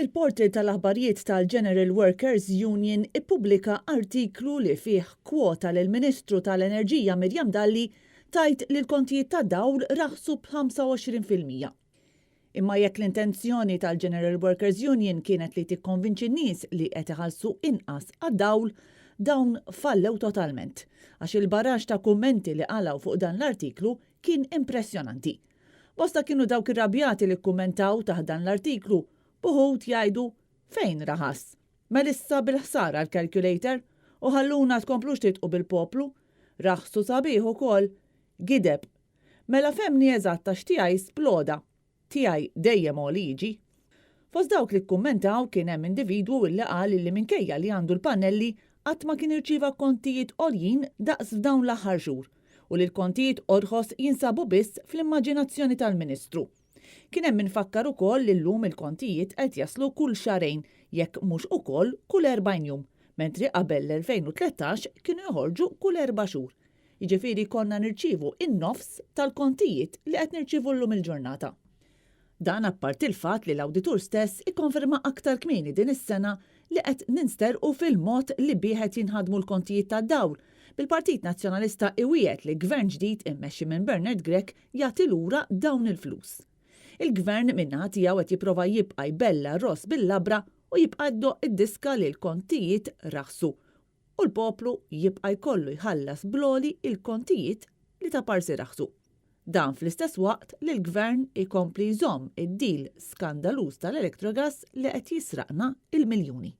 Il-portal tal-aħbarijiet tal-General Workers Union ippubblika artiklu li fih kwota lill ministru tal-Enerġija Mirjam Dalli tajt li l-kontijiet tad-dawl raħsu b'25%. Imma jekk l-intenzjoni tal-General Workers Union kienet li tikkonvinċi n-nies li qed iħallsu inqas għad-dawl, dawn fallew totalment, għax il-baraġġ ta' kummenti li qalaw fuq dan l-artiklu kien impressjonanti. Bosta kienu dawk irrabjati li kkummentaw taħt dan l-artiklu buħut jgħidu fejn raħas. Melissa bil-ħsara l-calculator u ħalluna tkomplux titqu bil-poplu, raħsu sabiħ ukoll gideb. Mela femni eżatta x'tiegħi sploda, tiegħi dejjem liġi. Fost dawk li kkummentaw kien hemm individwu illi qal li minkejja li għandu l-pannelli qatt ma kien irċieva kontijiet għoljin daqs f'dawn l-aħħar xhur u li l-kontijiet orħos jinsabu biss fl-immaġinazzjoni tal-Ministru. Kien hemm infakkar ukoll li llum il-kontijiet qed jaslu kull xarejn jekk mhux ukoll kull 40 jum, mentri qabel l-2013 kienu joħorġu kull 4 xhur. Jiġifieri konna nirċievu in-nofs tal-kontijiet li qed nirċievu llum il-ġurnata. Dan apparti il-fatt li l-awditur stess ikkonferma aktar kmieni din is-sena li qed ninsterqu fil-mod li bieħed jinħadmu l-kontijiet tad-dawl bil-Partit Nazzjonalista iwiegħed li gvern ġdid immexxi minn Bernard Grech jagħti lura dawn il-flus. Il-gvern minnaħa tiegħu qed jipprova jibqa' jbella ross bil-labra u jibqa' jdoq id-diska li l-kontijiet raħsu u l-poplu jibqa' jkollu jħallas bloli il-kontijiet li ta' parsi raħsu. Dan fl-istess waqt li l-gvern ikompli jżomm id-deal skandaluż tal-Electrogas li qed jisraqna il-miljuni.